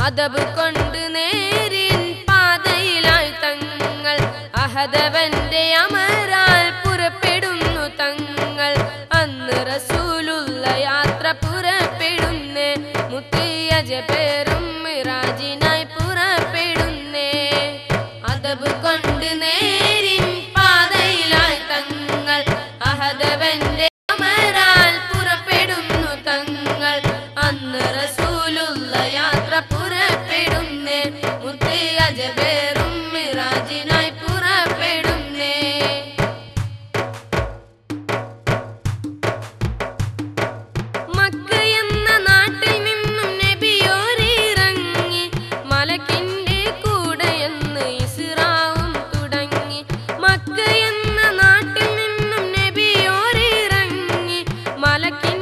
അതബ് കൊണ്ട് നേരിൻ പാതയിലായി തങ്ങൾ അഹദവന്റെ അമരാൽ പുറപ്പെടുന്നു തങ്ങൾ അന്ന് റസൂലുള്ള യാത്ര പുറപ്പെടുന്നേ മുത്തിയജ പേരും മിറാജിനായി പുറപ്പെടുന്നേ അതബ് കൊണ്ട് നേരിൻ പാതയിലായി തങ്ങൾ അഹദവന്റെ അമരാൽ പുറപ്പെടുന്നു തങ്ങൾ അന്ന് റസൂലുള്ള യാത്ര പുറപ്പെടുന്നേ മുത്തിയജ പേരും മിറാജിനായി പുറപ്പെടുന്നേ മക്ക എന്ന നാട്ടിൽ നിന്നും നബിയോരിറങ്ങി മലക്കിന്റെ കൂടെ എന്ന് ഇസ്റാവും തുടങ്ങി മക്ക എന്ന നാട്ടിൽ നിന്നും നബിയോരിറങ്ങി മലക്കിന്റെ